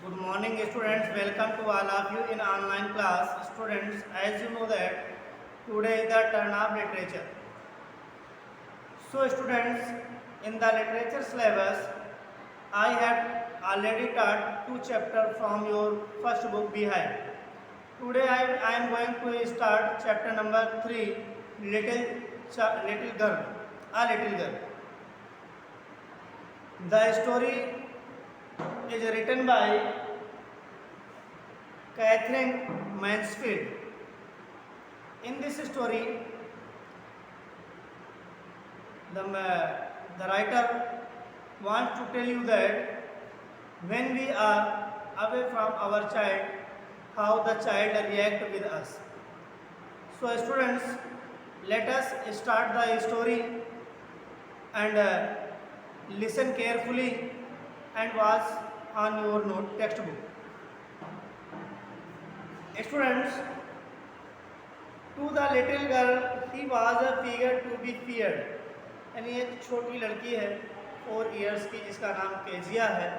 Good morning students, welcome to all of you in online class. Students, as you know that today is the turn of literature. So students, in the literature syllabus, I have already taught two chapters from your first book Behind. Today I am going to start chapter number 3, Little Girl, A Little Girl. The story is written by Catherine Mansfield. In this story, the writer wants to tell you that when we are away from our child, how the child react with us. So students, let us start the story and listen carefully and watch on your note textbook. Students, to the little girl, he was a figure to be feared. यानी एक छोटी लड़की है 4 years की जिसका नाम Kezia है।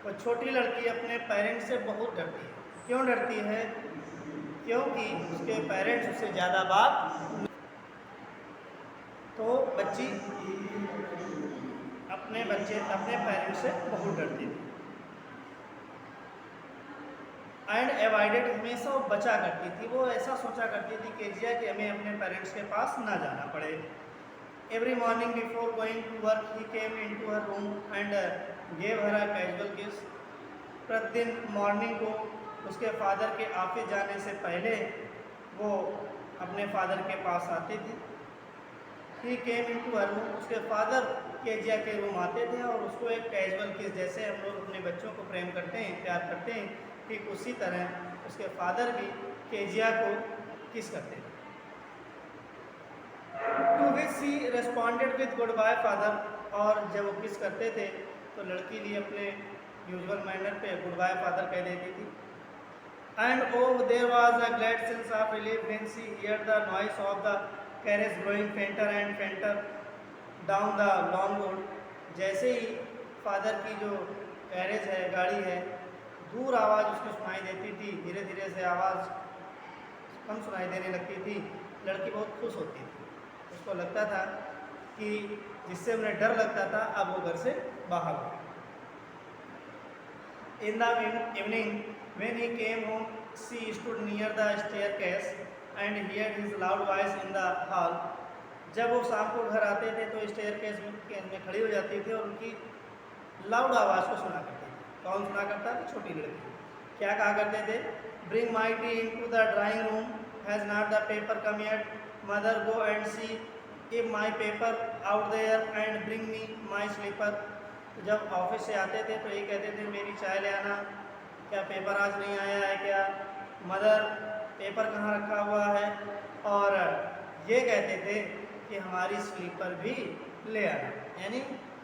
वो छोटी लड़की अपने पेरेंट्स से बहुत डरती है। क्यों डरती है? क्योंकि उसके पेरेंट्स उससे ज़्यादा बात, तो बच्ची अपने पेरेंट्स से बहुत डरती थी एंड एवॉइडेड, हमेशा वो बचा करती थी। वो ऐसा सोचा करती थी केजिया कि हमें अपने पेरेंट्स के पास ना जाना पड़े। Every morning before going to work he came into her room and gave her a casual kiss. प्रतिदिन मॉर्निंग को उसके फादर के ऑफिस जाने से पहले वो अपने फादर के पास आती थी। ही केम इनटू हर रूम, उसके फादर केजिया के रूम आते थे और उसको एक कैजुअल किस, जैसे हम लोग अपने बच्चों को प्रेम करते हैं, प्यार करते हैं, ठीक उसी तरह उसके फादर भी केजिया को किस करते थे। To which she responded with goodbye father, और जब वो किस करते थे तो लड़की भी अपने यूजुअल मैनर पे गुड बाय फादर कह देती थी। And oh there was a glad sense of relief when she hear the noise of the carriage growing fainter and fainter down the long road. जैसे ही फादर की जो carriage है, गाड़ी है, दूर आवाज़ उसको सुनाई देती थी, धीरे धीरे से आवाज़ कम सुनाई देने लगती थी, लड़की बहुत खुश होती थी। उसको लगता था कि जिससे उन्हें डर लगता था अब वो घर से बाहर हो। In the evening when he came home C stood near the staircase and heard his loud voice in the hall. जब वो शाम को घर आते थे तो स्टेयरकेस में खड़ी हो जाती थी और उनकी लाउड आवाज़ को सुना करती थी। कौन सुना करता था? छोटी लड़की। क्या कहा करते थे? Bring my tea in to the drawing room, has not the paper come yet, mother go and see if my paper out there and bring me my slipper. जब ऑफिस से आते थे तो ये कहते थे मेरी चाय ले आना, क्या पेपर आज नहीं आया है क्या? मदर, पेपर कहाँ रखा हुआ है? और ये कहते थे कि हमारी स्लीपर भी ले आना। यानी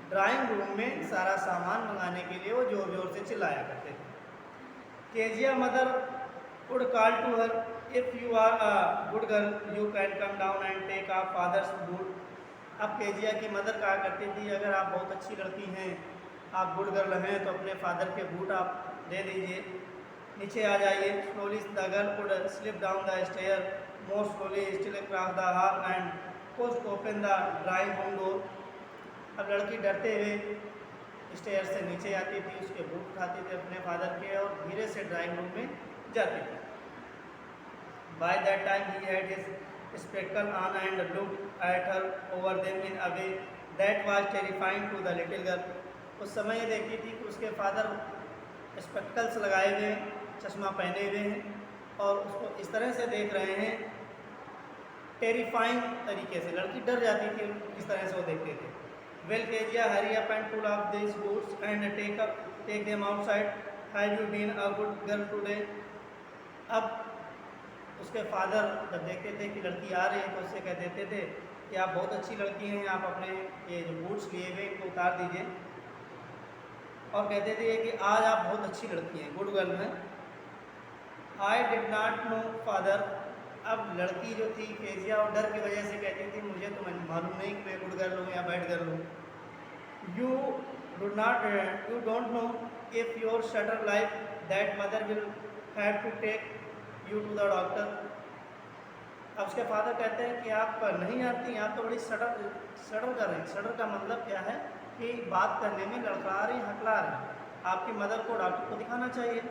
ड्राइंग रूम में सारा सामान मंगाने के लिए वो जोर जोर से चिल्लाया करते थे। Kezia mother would call to her, if you are a good girl you can come down and take our father's boot. अब केजिया की मदर कहा करती थी अगर आप बहुत अच्छी लड़की हैं, आप गुड गर्ल हैं, तो अपने फादर के बूट आप दे दीजिए, नीचे आ जाइए। Slowly the girl could slip down the stair more slowly still across the hall and pushed open the drawing room door. अब लड़की डरते हुए स्टेयर से नीचे आती थी, उसके बूट उठाती थी अपने फादर के और धीरे से ड्राइंग रूम में जाती थी। By that time he had his spectacle on and looked at her over them in a way that was terrifying to the little girl. उस समय ये देखती थी कि उसके फादर स्पेक्टकल्स लगाए हुए हैं, चश्मा पहने हुए हैं और उसको इस तरह से देख रहे हैं, टेरिफाइंग तरीके से। लड़की डर जाती थी इस तरह से वो देखते थे। Well Kezia hurry up and pull off this boots and take them outside, have you been a good girl today. अब उसके फादर जब देखते थे कि लड़की आ रही है तो उससे कह देते थे कि आप बहुत अच्छी लड़की हैं, आप अपने ये जो बूट्स लिए हुए इनको उतार दीजिए, और कहते थे कि आज आप बहुत अच्छी लड़की हैं, गुड गर्ल हैं। I did not know father. अब लड़की जो थी केजिया और डर की वजह से कहती थी मुझे तो मालूम नहीं कि मैं गुड गर्ल हूँ या बैड गर्ल हूँ। You don't know if your shutter light, that mother will have to take you to the doctor. अब उसके फादर कहते हैं कि आप नहीं आती, आप तो बड़ी सटर सटर कर रही हैं। सटर का मतलब क्या है कि बात करने में लड़खड़ा रही, हकला रही। आपकी मदर को डॉक्टर को दिखाना चाहिए।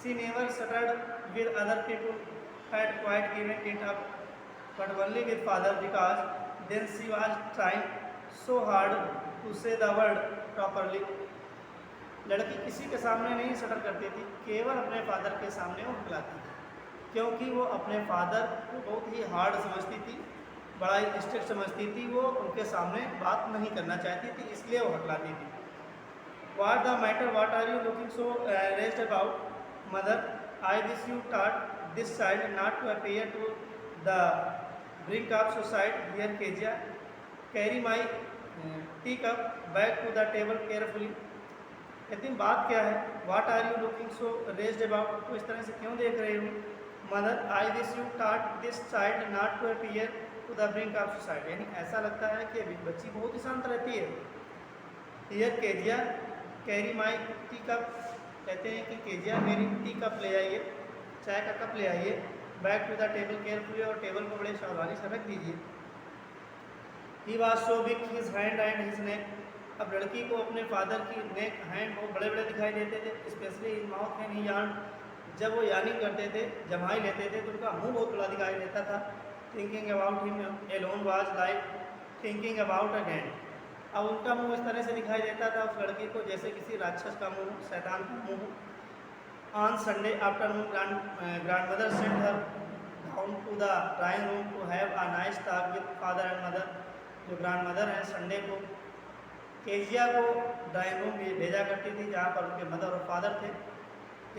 She never stuttered with other people, had quite given it up, but only with father because then she was trying so hard to say the word properly. लड़की किसी के सामने नहीं सटर करती थी, केवल अपने फादर के सामने वो हकलाती थी, क्योंकि वो अपने फादर को बहुत ही हार्ड समझती थी, बड़ा ही स्ट्रिक्ट समझती थी। वो उनके सामने बात नहीं करना चाहती थी, इसलिए वो हकलाती थी। What the matter, what are you looking so rest about mother, I wish you taught this child not to appear to the brink of suicide here Kezia, carry my tea cup back to the table carefully. कहती बात क्या है, what are you looking so rest about, तो इस तरह से क्यों देख रहे हो। Mother, I wish you taught this child not to appear to the brink of suicide, यानी ऐसा लगता है कि बच्ची बहुत ही शांत रहती है। Here Kezia carry my tea cup, कहते हैं कि केजिया मेरी टी कप ले आइए, चाय का कप ले आइए, back to the table carefully, और टेबल को बड़े सावधानी से रख दीजिए। He was so big his hand and his neck, अब लड़की को अपने फादर की नेक हैंड बहुत बड़े बड़े दिखाई देते थे, specially his mouth and he yarn, जब वो यार्निंग करते थे, जमाई लेते थे, तो उनका मुंह बहुत बड़ा दिखाई देता था। Thinking about him alone was like thinking about a giant, अब उनका मुंह इस तरह से दिखाई देता था उस लड़की को जैसे किसी राक्षस का मुंह, शैतान का मुंह। On Sunday afternoon grandmother sent her down to the drawing room to have a nice talk with father and mother, जो ग्रैंड मदर हैं संडे को केजिया को ड्राइंग रूम भेजा करती थी, जहाँ पर उनके मदर और फादर थे,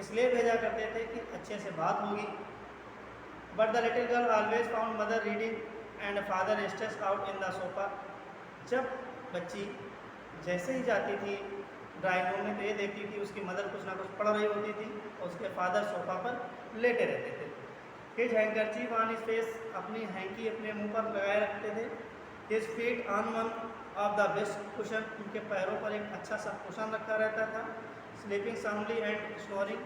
इसलिए भेजा करते थे कि अच्छे से बात होगी। But the little girl always found mother reading and father stress out in the sofa, जब बच्ची जैसे ही जाती थी ड्राइंग रूम में तो ये देखती थी उसकी मदर कुछ ना कुछ पढ़ रही होती थी और उसके फादर सोफा पर लेटे रहते थे। His handkerchief on his face, अपनी हैंकी अपने मुंह पर लगाए रखते थे। His feet on one of the best cushion, उनके पैरों पर एक अच्छा सा कुशन रखा रहता था। स्लीपिंग साउंडली एंड स्नोरिंग,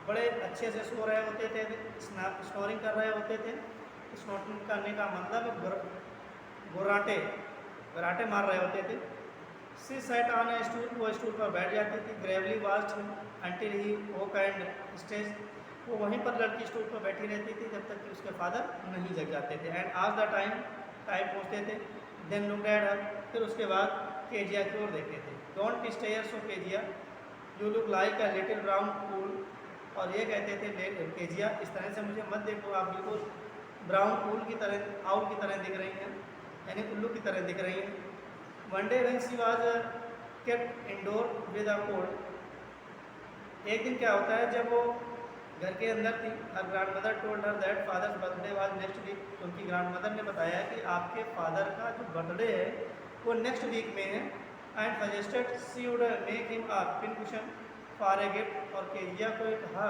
बड़े अच्छे से सो रहे होते थे, स्नोरिंग कर रहे होते थे। स्नोरिंग करने का मतलब गुर्राटे मार रहे होते थे। सी सेट ऑन ए स्टूल, वो स्टूल पर बैठ जाती थी। Gravely watched him until he woke and stage, वो वहीं पर लड़की स्टूल पर बैठी रहती थी जब तक कि उसके फादर नहीं जग जाते थे। एंड आज द टाइम पहुँचते थे। देन लुक्ड एट हर, फिर उसके बाद केजिया की ओर देखते थे। Don't stare so Kezia, you look like a little brown fool, और ये कहते थे केजिया इस तरह से मुझे मत देखो, आप बिल्कुल ब्राउन फूल की तरह, आउल की तरह दिख रही हैं, यानी उल्लू की तरह दिख रही हैं। One day when she was kept indoor with a cold, एक दिन क्या होता है जब वो घर के अंदर थी, her grandmother told her that father's birthday was next week, उनकी ग्रैंड मदर ने बताया कि आपके फादर का जो बर्थडे है वो नेक्स्ट वीक में है। And suggested she would make him a pin cushion for a gift, और केजिया को कहा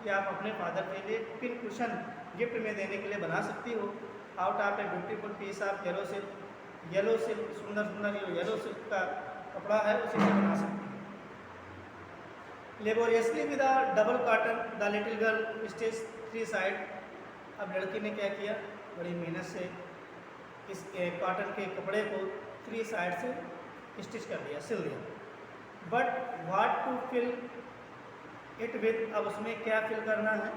कि आप अपने फादर के लिए पिन कुशन गिफ्ट में देने के लिए बना सकती हो। Out of a beautiful piece of yellow silk, yellow silk, सुंदर सुंदर जो येलो सिल्क का कपड़ा है उसी से बना सकती है। Laboriously with a double cotton the little girl stitch three side, अब लड़की ने क्या किया, बड़ी मेहनत से इस कॉटन के कपड़े को थ्री साइड से स्टिच कर दिया, सिल दिया। But what to fill it with, अब उसमें क्या फिल करना है,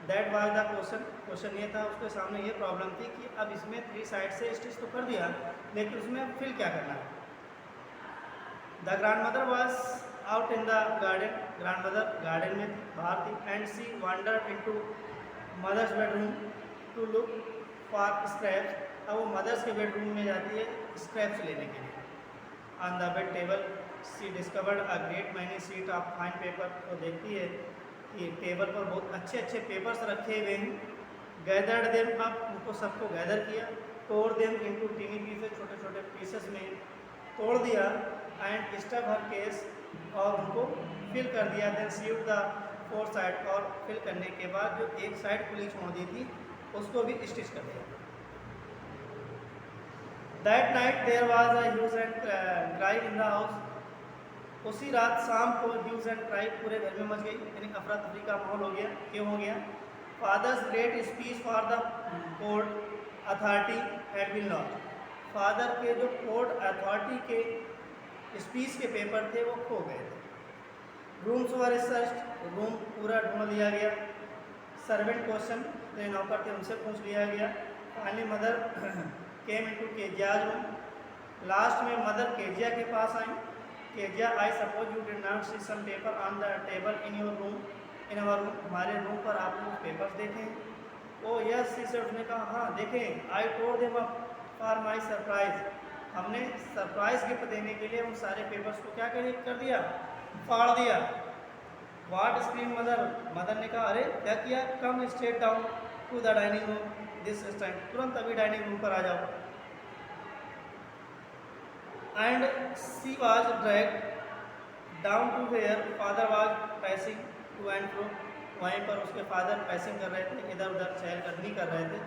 that was the question, question ये था उसके सामने, ये प्रॉब्लम थी कि अब इसमें थ्री साइड से स्टिच तो कर दिया लेकिन उसमें फिल क्या करना है। The grandmother was out in the garden, grandmother garden में बाहर थी। And she wandered into mother's bedroom to look for scraps, अब वो मदर्स के बेडरूम में जाती है स्क्रैप्स लेने के लिए। On the bed table she discovered a great many sheet of fine paper, तो देखती है कि टेबल पर बहुत अच्छे अच्छे पेपर्स रखे हुए हैं। गैदर्ड देम अप, उनको सबको गैदर किया। तोड़ देम इनटू टीनी पीसेस, छोटे छोटे पीसेस में तोड़ दिया। एंड स्टफ हर केस, और उनको फिल कर दिया। देन सीव द फोर साइड, और फिल करने के बाद जो एक साइड खुली छोड़ दी थी उसको भी स्टिच कर दिया। That night there was a huge and cry in the house, उसी रात शाम को ह्यूज एंड क्राई पूरे घर में मच गई, यानी अफरा तफरी का माहौल हो गया। क्यों हो गया? Father's great speech for the court authority had been lost. Father के जो कोर्ट अथॉरिटी के स्पीच के पेपर थे वो खो गए थे। रूम्स वर सर्च्ड, रूम पूरा ढूंढ लिया गया। सर्वेंट क्वेश्चन, जो नौकर थे उनसे पूछ लिया गया। Finally mother came into Kezia's room. Last में मदर केजिया के पास आई। Kezia, I suppose you did not see some paper on the table in your room, in our room, हमारे रूम पर आपने कुछ पेपर्स देखे हैं? ओ यस सी से, उसने कहा हाँ देखें। I told them for my surprise, हमने सरप्राइज गिफ्ट देने के लिए उन सारे पेपर्स को क्या कर दिया? फाड़ दिया। वाट स्क्रीन मदर, मदर ने कहा अरे क्या किया? Come straight down to the dining room this time, तुरंत अभी डाइनिंग रूम पर आ जाओ। And she was dragged down to where father was pacing to and fro, वहीं पर उसके फादर पैसिंग कर रहे थे, इधर उधर चहलकदमी कर रहे थे।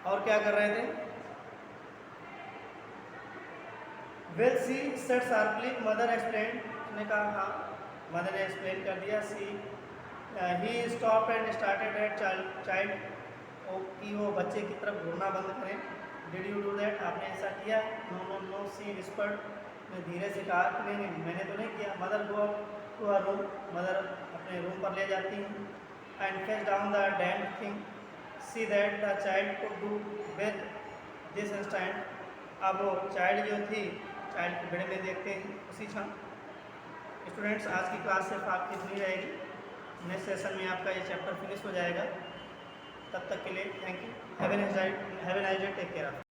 और क्या कर रहे थे? Well she said sharply, mother explain, उसने कहा हाँ, मदर ने एक्सप्लेन कर दिया। She he stop and started at child, कि वो बच्चे की तरफ घूरना बंद करें। डिड यू डू दैट, आपने ऐसा किया? नो नो नो, सी विस्पर्ड, ने धीरे से कहा कि नहीं नहीं मैंने तो नहीं किया। Mother go to her room, mother अपने रूम पर ले जाती हैं। And fetch down the damn thing, see that the child could do with this instant. अब वो चाइल्ड जो थी, चाइल्ड के बेड़े में देखते हैं उसी क्षण। स्टूडेंट्स, आज की क्लास सिर्फ आपकी इतनी रहेगी। नेक्स्ट सेशन में आपका ये चैप्टर फिनिश हो जाएगा। तब तक के लिए thank you. Have a nice day, take care.